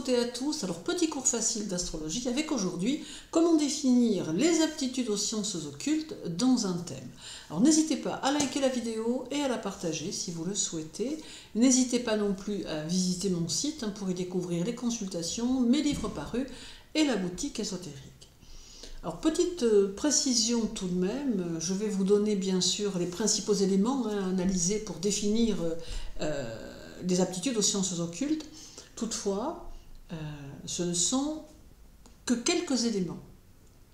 toutes et à tous. Alors, petit cours facile d'astrologie avec aujourd'hui comment définir les aptitudes aux sciences occultes dans un thème. Alors, n'hésitez pas à liker la vidéo et à la partager si vous le souhaitez. N'hésitez pas non plus à visiter mon site pour y découvrir les consultations, mes livres parus et la boutique ésotérique. Alors, petite précision tout de même, je vais vous donner bien sûr les principaux éléments à analyser pour définir des aptitudes aux sciences occultes. Toutefois, ce ne sont que quelques éléments.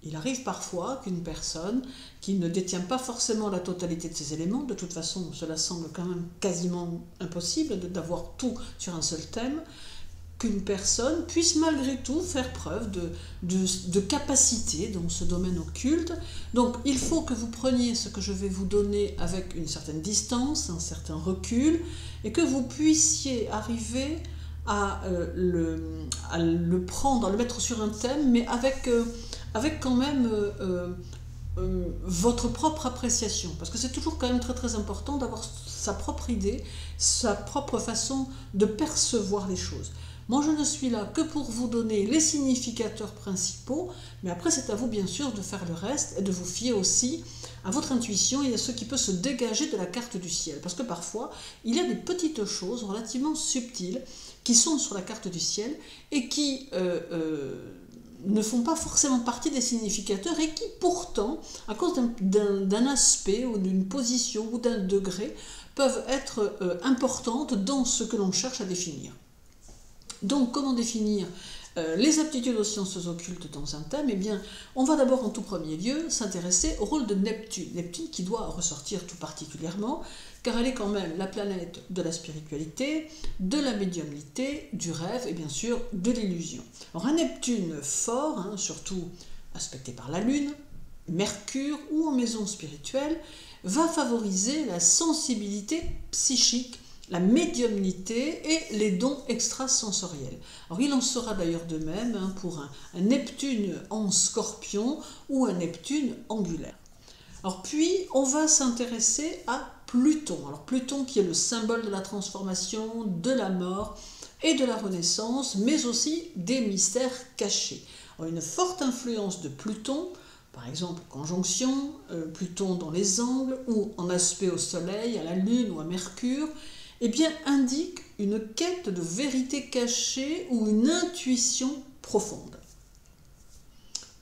Il arrive parfois qu'une personne qui ne détient pas forcément la totalité de ces éléments, de toute façon cela semble quand même quasiment impossible d'avoir tout sur un seul thème, qu'une personne puisse malgré tout faire preuve de capacité dans ce domaine occulte. Donc il faut que vous preniez ce que je vais vous donner avec une certaine distance, un certain recul, et que vous puissiez arriver à le prendre, à le mettre sur un thème, mais avec quand même votre propre appréciation. Parce que c'est toujours quand même très très important d'avoir sa propre idée, sa propre façon de percevoir les choses. Moi, je ne suis là que pour vous donner les significateurs principaux, mais après, c'est à vous, bien sûr, de faire le reste et de vous fier aussi à votre intuition et à ce qui peut se dégager de la carte du ciel. Parce que parfois, il y a des petites choses relativement subtiles qui sont sur la carte du ciel et qui ne font pas forcément partie des significateurs et qui pourtant, à cause d'un aspect ou d'une position ou d'un degré, peuvent être importantes dans ce que l'on cherche à définir. Donc, comment définir les aptitudes aux sciences occultes dans un thème? Eh bien, on va d'abord en tout premier lieu s'intéresser au rôle de Neptune. Neptune qui doit ressortir tout particulièrement, car elle est quand même la planète de la spiritualité, de la médiumnité, du rêve et bien sûr de l'illusion. Alors un Neptune fort, surtout aspecté par la Lune, Mercure ou en maison spirituelle, va favoriser la sensibilité psychique, la médiumnité et les dons extrasensoriels. Alors il en sera d'ailleurs de même pour un Neptune en Scorpion ou un Neptune angulaire. Alors puis on va s'intéresser à Pluton. Alors Pluton qui est le symbole de la transformation, de la mort et de la renaissance, mais aussi des mystères cachés. Alors, une forte influence de Pluton, par exemple conjonction, Pluton dans les angles ou en aspect au Soleil, à la Lune ou à Mercure, eh bien, indique une quête de vérité cachée ou une intuition profonde.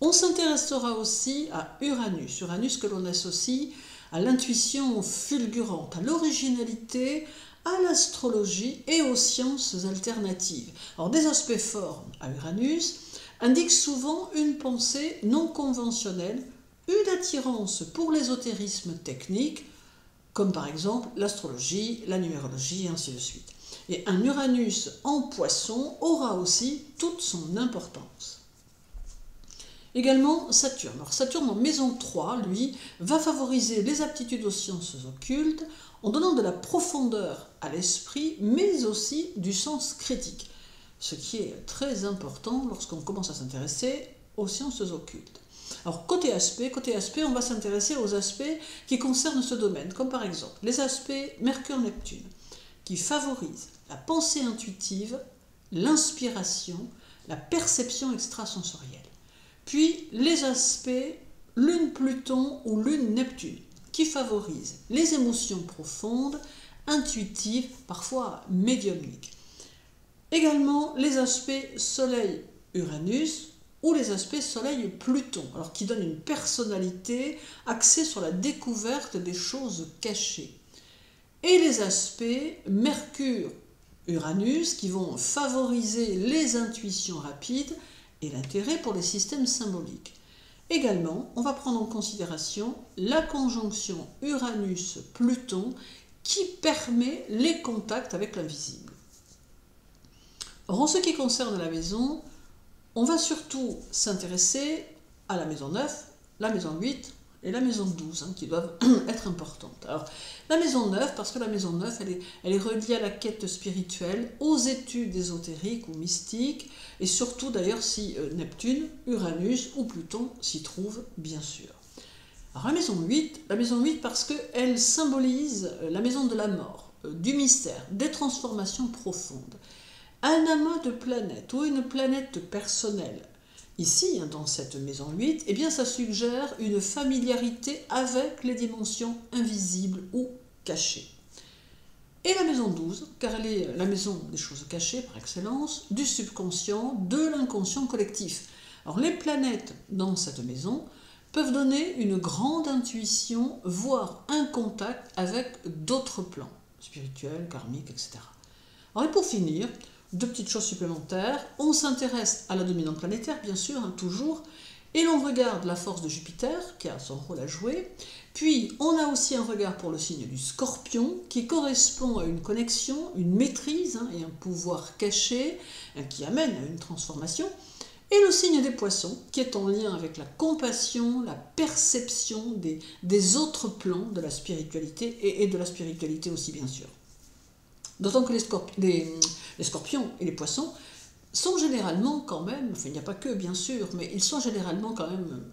On s'intéressera aussi à Uranus, Uranus que l'on associe à l'intuition fulgurante, à l'originalité, à l'astrologie et aux sciences alternatives. Alors, des aspects forts à Uranus indiquent souvent une pensée non conventionnelle, une attirance pour l'ésotérisme technique, comme par exemple l'astrologie, la numérologie et ainsi de suite. Et un Uranus en Poisson aura aussi toute son importance. Également Saturne. Alors Saturne en maison 3, lui, va favoriser les aptitudes aux sciences occultes en donnant de la profondeur à l'esprit, mais aussi du sens critique, ce qui est très important lorsqu'on commence à s'intéresser aux sciences occultes. Alors côté aspect, on va s'intéresser aux aspects qui concernent ce domaine, comme par exemple les aspects Mercure-Neptune, qui favorisent la pensée intuitive, l'inspiration, la perception extrasensorielle. Puis les aspects Lune-Pluton ou Lune-Neptune, qui favorisent les émotions profondes, intuitives, parfois médiumniques. Également les aspects Soleil-Uranus, ou les aspects Soleil-Pluton, alors qui donnent une personnalité axée sur la découverte des choses cachées. Et les aspects Mercure-Uranus qui vont favoriser les intuitions rapides et l'intérêt pour les systèmes symboliques. Également, on va prendre en considération la conjonction Uranus-Pluton qui permet les contacts avec l'invisible. Or, en ce qui concerne la maison, on va surtout s'intéresser à la maison 9, la maison 8 et la maison 12, qui doivent être importantes. Alors, la maison 9, parce que la maison 9, elle est reliée à la quête spirituelle, aux études ésotériques ou mystiques, et surtout d'ailleurs si Neptune, Uranus ou Pluton s'y trouvent, bien sûr. Alors, la maison 8 parce qu'elle symbolise la maison de la mort, du mystère, des transformations profondes. un amas de planètes ou une planète personnelle, ici, dans cette maison 8, eh bien ça suggère une familiarité avec les dimensions invisibles ou cachées. Et la maison 12, car elle est la maison des choses cachées par excellence, du subconscient, de l'inconscient collectif. Alors les planètes dans cette maison peuvent donner une grande intuition, voire un contact avec d'autres plans, spirituels, karmiques, etc. Alors et pour finir, deux petites choses supplémentaires. On s'intéresse à la dominante planétaire, bien sûr, toujours, et l'on regarde la force de Jupiter, qui a son rôle à jouer. Puis, on a aussi un regard pour le signe du Scorpion, qui correspond à une connexion, une maîtrise et un pouvoir caché, qui amène à une transformation. Et le signe des Poissons, qui est en lien avec la compassion, la perception des autres plans de la spiritualité, et de la spiritualité aussi, bien sûr. D'autant que les scorpions et les poissons sont généralement quand même, enfin il n'y a pas que bien sûr, mais ils sont généralement quand même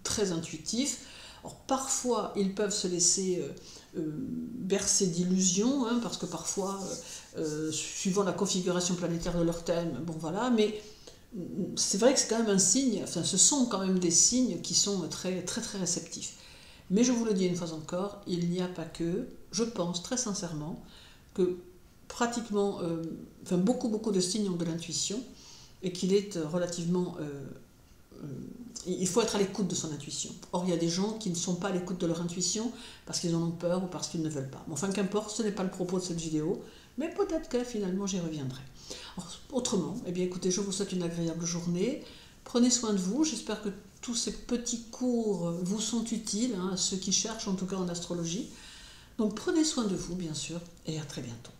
très intuitifs. Alors, parfois ils peuvent se laisser bercer d'illusions, parce que parfois, suivant la configuration planétaire de leur thème, bon voilà, mais c'est vrai que c'est quand même un signe, enfin ce sont quand même des signes qui sont très très très réceptifs. Mais je vous le dis une fois encore, il n'y a pas que, je pense très sincèrement, que pratiquement, beaucoup de signes ont de l'intuition et qu'il est relativement... il faut être à l'écoute de son intuition. Or, il y a des gens qui ne sont pas à l'écoute de leur intuition parce qu'ils en ont peur ou parce qu'ils ne veulent pas. Mais enfin, qu'importe, ce n'est pas le propos de cette vidéo, mais peut-être que finalement j'y reviendrai. Alors, autrement, eh bien écoutez, je vous souhaite une agréable journée. Prenez soin de vous, j'espère que tous ces petits cours vous sont utiles, à ceux qui cherchent en tout cas en astrologie. Donc prenez soin de vous, bien sûr, et à très bientôt.